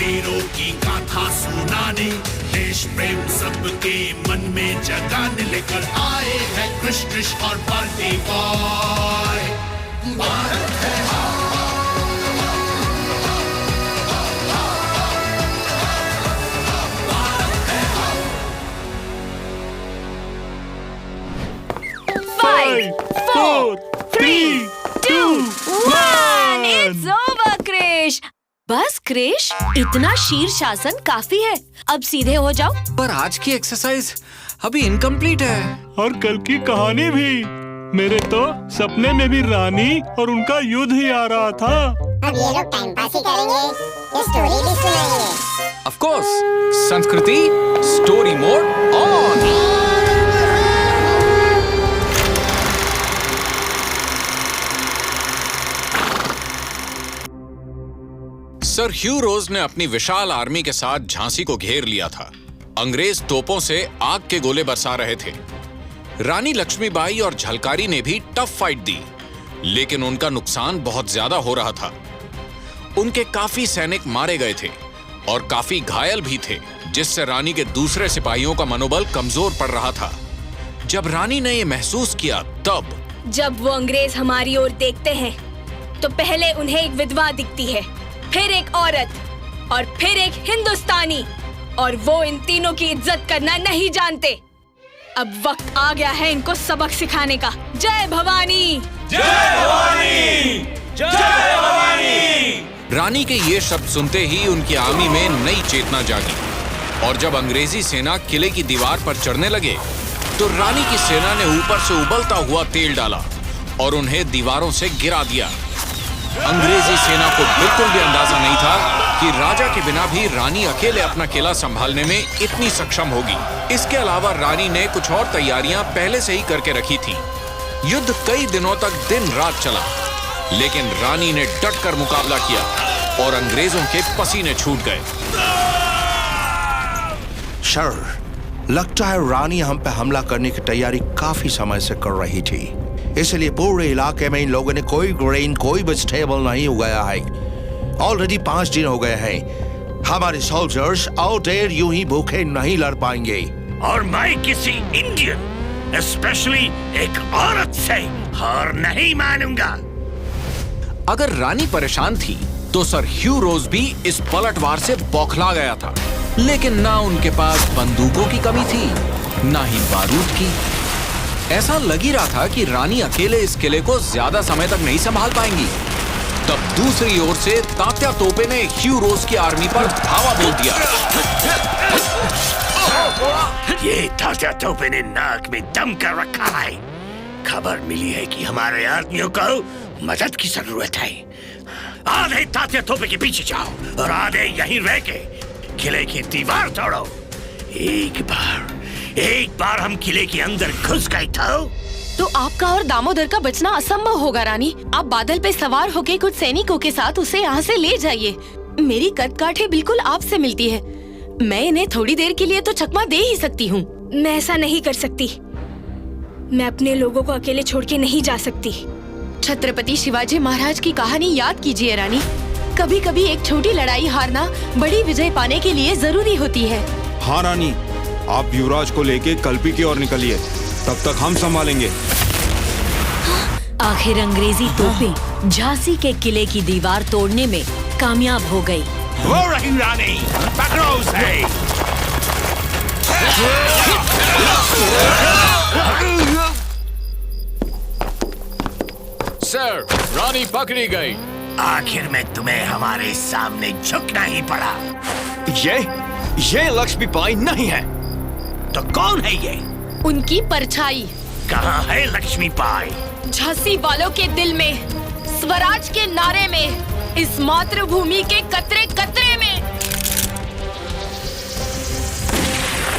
वीरों की गाथा सुनाने, देश प्रेम सबके मन में जगाने लेकर आए हैं कृष्ण और पार्टी बॉय। भारत है Five, four, three, two, one. It's over, Krrish. बस क्रिश, इतना शीर्षासन काफी है। अब सीधे हो जाओ। पर आज की एक्सरसाइज अभी इनकम्प्लीट है। और कल की कहानी भी। मेरे तो सपने में भी रानी और उनका युद्ध ही आ रहा था। अब ये लोग टाइम पास ही करेंगे, ये स्टोरी भी सुनाएंगे। ऑफ कोर्स, संस्कृति स्टोरी मोड ऑन। सर ह्यू रोज ने अपनी विशाल आर्मी के साथ झांसी को घेर लिया था। अंग्रेज तोपों से आग के गोले बरसा रहे थे। रानी लक्ष्मीबाई और झलकारी ने भी टफ फाइट दी, लेकिन उनका नुकसान बहुत ज्यादा हो रहा था। उनके काफी सैनिक मारे गए थे और काफी घायल भी थे, जिससे रानी के दूसरे सिपाहियों का मनोबल कमजोर पड़ रहा था। जब रानी ने यह महसूस किया, तब जब वो अंग्रेज हमारी ओर देखते हैं, तो पहले उन्हें एक विधवा दिखती है, फिर एक औरत और फिर एक हिंदुस्तानी, और वो इन तीनों की इज्जत करना नहीं जानते। अब वक्त आ गया है इनको सबक सिखाने का। जय भवानी! जय भवानी! जय भवानी! रानी के ये शब्द सुनते ही उनकी आर्मी में नई चेतना जागी, और जब अंग्रेजी सेना किले की दीवार पर चढ़ने लगे, तो रानी की सेना ने ऊपर से उबलता हुआ तेल डाला और उन्हें दीवारों से गिरा दिया। अंग्रेजी सेना को बिल्कुल भी अंदाजा नहीं था कि राजा के बिना भी रानी अकेले अपना किला संभालने में इतनी सक्षम होगी। इसके अलावा रानी ने कुछ और तैयारियां पहले से ही करके रखी थी। युद्ध कई दिनों तक दिन रात चला, लेकिन रानी ने डटकर मुकाबला किया और अंग्रेजों के पसीने छूट गए। सर, लगता है रानी हम पे हमला करने की तैयारी काफी समय से कर रही थी, इसलिए पूरे इलाके में इन लोगों ने कोई ग्रेन, कोई वेजिटेबल नहीं उगाया है। ऑलरेडी 5 दिन हो गए हैं। हमारे सोल्जर्स और देर यूं ही भूखे नहीं लड़ पाएंगे। और मैं किसी इंडियन, स्पेशली एक औरत से हार नहीं मानूंगा। अगर रानी परेशान थी, तो सर ह्यू रोज भी इस पलटवार से बौखला गया था। लेकिन ना उनके पास बंदूकों की कमी थी, ना ही बारूद की। ऐसा लग ही रहा था कि रानी अकेले इस किले को ज्यादा समय तक नहीं संभाल पाएंगी। तब दूसरी ओर से तात्या तोपे ने ह्यू रोज की आर्मी पर धावा बोल दिया। ये तात्या तोपे ने नाक में दम कर रखा है। खबर मिली है कि हमारे आदमियों को मदद की जरूरत है। आधे तात्या तोपे के पीछे जाओ और आधे यहीं रह के किले की दीवार तोड़ो। एक बार हम किले के अंदर घुस गए तो आपका और दामोदर का बचना असंभव होगा रानी। आप बादल पे सवार होके कुछ सैनिकों के साथ उसे यहाँ से ले जाइए। मेरी कदकाठी बिल्कुल आपसे मिलती है। मैं इन्हें थोड़ी देर के लिए तो चकमा दे ही सकती हूँ। मैं ऐसा नहीं कर सकती। मैं अपने लोगों को अकेले छोड़ के नहीं जा सकती। छत्रपति शिवाजी महाराज की कहानी याद कीजिए रानी। कभी कभी एक छोटी लड़ाई हारना बड़ी विजय पाने के लिए जरूरी होती है। हाँ रानी, आप युवराज को लेके कल्पी की ओर निकलिए, तब तक हम संभालेंगे। आखिर अंग्रेजी तोपें झांसी के किले की दीवार तोड़ने में कामयाब हो गई। वो रही रानी, पकड़ो उसे। सर, रानी पकड़ी गई। आखिर में तुम्हें हमारे सामने झुकना ही पड़ा। ये लक्ष्मीबाई नहीं है। तो कौन है ये? उनकी परछाई। कहाँ है लक्ष्मीबाई? झांसी वालों के दिल में, स्वराज के नारे में, इस मातृभूमि के कतरे कतरे में।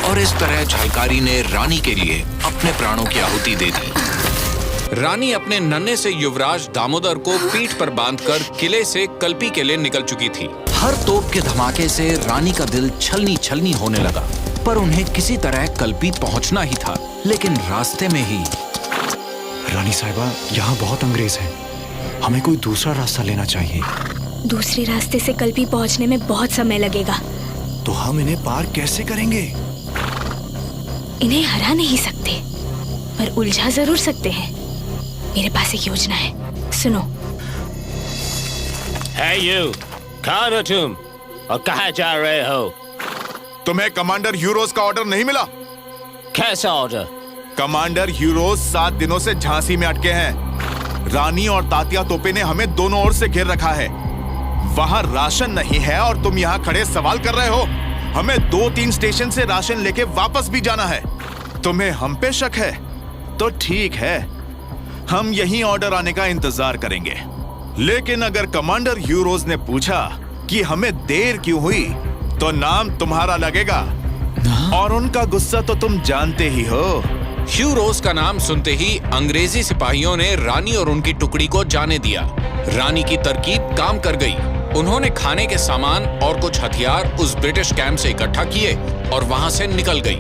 और इस तरह झलकारी ने रानी के लिए अपने प्राणों की आहुति दे दी। रानी अपने नन्हे से युवराज दामोदर को पीठ पर बांधकर किले से कल्पी के लिए निकल चुकी थी। हर तोप के धमाके से रानी का दिल छलनी छलनी होने लगा, पर उन्हें किसी तरह कल्पी पहुंचना ही था। लेकिन रास्ते में ही रानी साहिबा, यहाँ बहुत अंग्रेज हैं। हमें कोई दूसरा रास्ता लेना चाहिए। दूसरे रास्ते से कल्पी पहुंचने में बहुत समय लगेगा। तो हम इन्हें पार कैसे करेंगे? इन्हें हरा नहीं सकते, पर उलझा जरूर सकते हैं। मेरे पास एक योजना है, सुनो। है यू, कौन हो तुम और कहाँ जा रहे हो? तुम्हें कमांडर यूरोस का ऑर्डर नहीं मिला? कैसा ऑर्डर? कमांडर यूरोस 7 दिनों से झांसी में अटके हैं। रानी और तात्या तोपे ने हमें दोनों ओर से घेर रखा है। वहां राशन नहीं है और तुम यहाँ खड़े सवाल कर रहे हो। हमें 2-3 स्टेशन से राशन लेके वापस भी जाना है। तुम्हें हम पे शक है? तो ठीक है, हम यहीं ऑर्डर आने का इंतजार करेंगे। लेकिन अगर कमांडर यूरोस ने पूछा कि हमें देर क्यों हुई, तो नाम तुम्हारा लगेगा और उनका गुस्सा तो तुम जानते ही हो। यूरोस का नाम सुनते ही अंग्रेजी सिपाहियों ने रानी और उनकी टुकड़ी को जाने दिया। रानी की तरकीब काम कर गई। उन्होंने खाने के सामान और कुछ हथियार उस ब्रिटिश कैंप से इकट्ठा किए और वहां से निकल गई।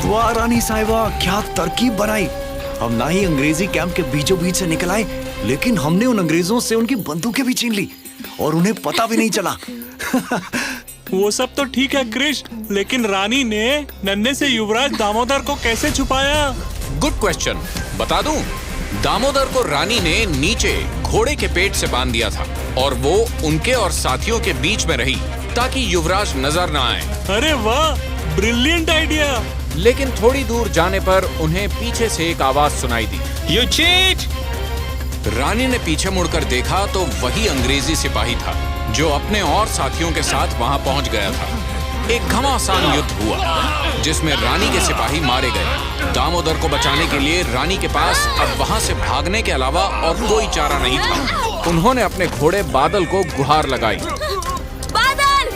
वाह रानी साहिबा, क्या तरकीब बनाई। हम ना ही अंग्रेजी कैंप के बीचों बीच से निकल आए, लेकिन हमने उन अंग्रेजों से उनकी बंदूकें भी छीन ली और उन्हें पता भी नहीं चला। वो सब तो ठीक है क्रिश, लेकिन रानी ने नन्हे से युवराज दामोदर को कैसे छुपाया? Good question. बता दूं, दामोदर को रानी ने नीचे घोड़े के पेट से बांध दिया था और वो उनके और साथियों के बीच में रही ताकि युवराज नजर ना आए। अरे वाह, ब्रिलियंट आइडिया। लेकिन थोड़ी दूर जाने पर उन्हें पीछे से एक आवाज सुनाई दी, You cheat! रानी ने पीछे मुड़कर देखा तो वही अंग्रेजी सिपाही था जो अपने और साथियों के साथ वहां पहुंच गया था। एक घमासान युद्ध हुआ जिसमें रानी के सिपाही मारे गए। दामोदर को बचाने के लिए रानी के पास अब वहां से भागने के अलावा और कोई चारा नहीं था। उन्होंने अपने घोड़े बादल को गुहार लगाई, बादल,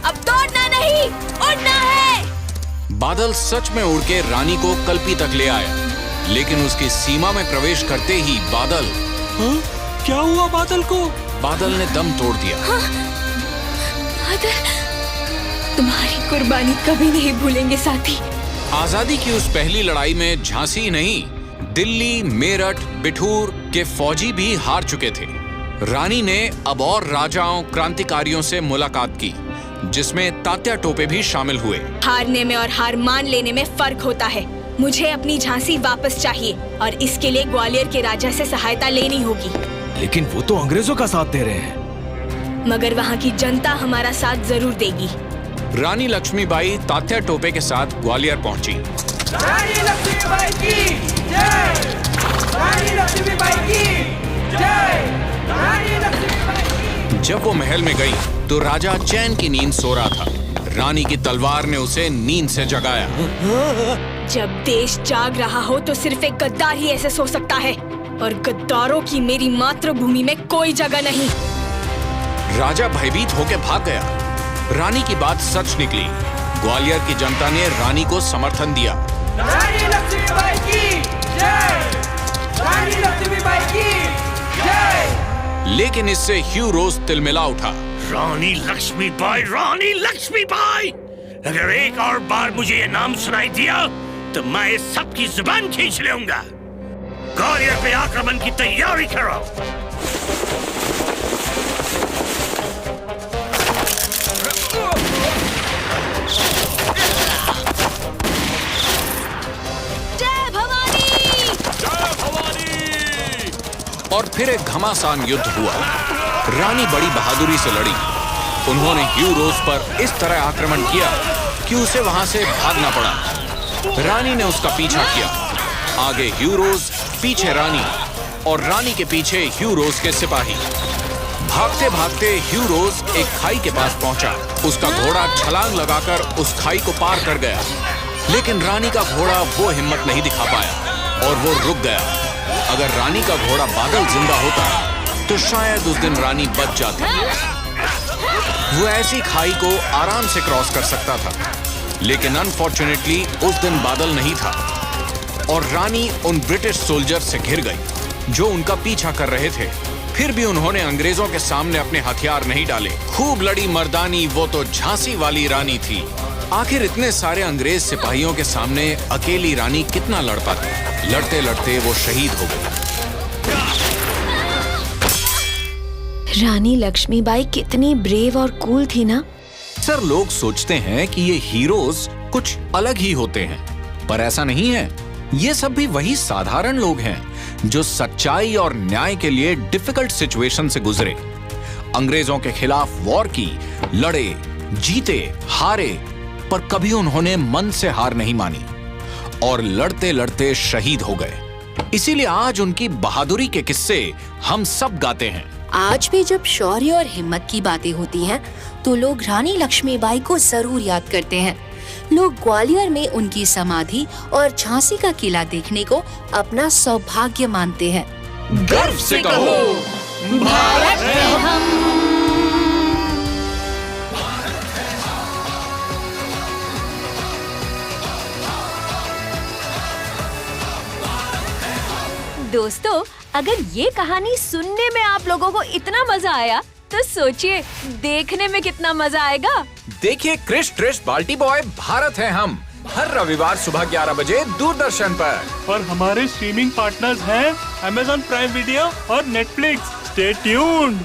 अब दौड़ना नहीं, उड़ना है। बादल सच में उड़ के रानी को कल्पी तक ले आया, लेकिन उसकी सीमा में प्रवेश करते ही बादल क्या हुआ बादल को? बादल ने दम तोड़ दिया। बादल, तुम्हारी कुर्बानी कभी नहीं भूलेंगे साथी। आजादी की उस पहली लड़ाई में झांसी नहीं, दिल्ली, मेरठ, बिठूर के फौजी भी हार चुके थे। रानी ने अब और राजाओं, क्रांतिकारियों से मुलाकात की, जिसमें तात्या टोपे भी शामिल हुए। हारने में और हार मान लेने में फर्क होता है। मुझे अपनी झांसी वापस चाहिए और इसके लिए ग्वालियर के राजा से सहायता लेनी होगी। लेकिन वो तो अंग्रेजों का साथ दे रहे हैं। मगर वहाँ की जनता हमारा साथ जरूर देगी। रानी लक्ष्मीबाई तात्या टोपे के साथ ग्वालियर पहुंची। रानी लक्ष्मीबाई की जय! रानी लक्ष्मीबाई की जय! रानी लक्ष्मीबाई की। जब वो महल में गई तो राजा चैन की नींद सो रहा था। रानी की तलवार ने उसे नींद से जगाया। जब देश जाग रहा हो तो सिर्फ एक गद्दार ही ऐसे सो सकता है, और गद्दारों की मेरी मातृभूमि में कोई जगह नहीं। राजा भयभीत होकर भाग गया। रानी की बात सच निकली। ग्वालियर की जनता ने रानी को समर्थन दिया। रानी लक्ष्मीबाई की जय! रानी लक्ष्मीबाई की जय! लेकिन इससे यूरोस तिलमिला उठा। रानी लक्ष्मीबाई, रानी लक्ष्मीबाई! अगर एक और बार मुझे ये नाम सुनाई दिया तो मैं सबकी जुबान खींच लूंगा। ग्वालियर पे आक्रमण की तैयारी करो। जय भवानी! जय भवानी! और फिर एक घमासान युद्ध हुआ। रानी बड़ी बहादुरी से लड़ी। उन्होंने यूरोस पर इस तरह आक्रमण किया कि उसे वहां से भागना पड़ा। रानी ने उसका पीछा किया। आगे यूरोस, पीछे रानी और रानी के पीछे यूरोस के सिपाही। भागते भागते यूरोस एक खाई के पास पहुंचा। उसका घोड़ा छलांग लगाकर उस खाई को पार कर गया, लेकिन रानी का घोड़ा वो हिम्मत नहीं दिखा पाया और वो रुक गया। अगर रानी का घोड़ा बादल जिंदा होता तो शायद उस दिन रानी बच जाती। वो ऐसी खाई को आराम से क्रॉस कर सकता था, लेकिन अनफॉर्चुनेटली उस दिन बादल नहीं था और रानी उन ब्रिटिश सोल्जर से घिर गई जो उनका पीछा कर रहे थे। फिर भी उन्होंने अंग्रेजों के सामने अपने हथियार नहीं डाले। खूब लड़ी मर्दानी वो तो झांसी वाली रानी थी। आखिर इतने सारे अंग्रेज सिपाहियों के सामने अकेली रानी कितना लड़ पाती। लड़ते लड़ते वो शहीद हो गई। रानी लक्ष्मीबाई कितनी ब्रेव और कूल थी ना। सर, लोग सोचते हैं कि ये हीरोज कुछ अलग ही होते हैं, पर ऐसा नहीं है। ये सब भी वही साधारण लोग हैं जो सच्चाई और न्याय के लिए डिफिकल्ट सिचुएशन से गुजरे, अंग्रेजों के खिलाफ वॉर की, लड़े, जीते, हारे, पर कभी उन्होंने मन से हार नहीं मानी और लड़ते लड़ते शहीद हो गए। इसीलिए आज उनकी बहादुरी के किस्से हम सब गाते हैं। आज भी जब शौर्य और हिम्मत की बातें होती हैं, तो लोग रानी लक्ष्मीबाई को जरूर याद करते हैं। लोग ग्वालियर में उनकी समाधि और झांसी का किला देखने को अपना सौभाग्य मानते हैं। गर्व से कहो, भारत है हम। दोस्तों, अगर ये कहानी सुनने में आप लोगों को इतना मजा आया, तो सोचिए देखने में कितना मजा आएगा। देखिए क्रिश ट्रिश बाल्टी बॉय भारत है हम, हर रविवार सुबह 11 बजे दूरदर्शन पर। और हमारे स्ट्रीमिंग पार्टनर्स हैं Amazon प्राइम वीडियो और Netflix। Stay tuned.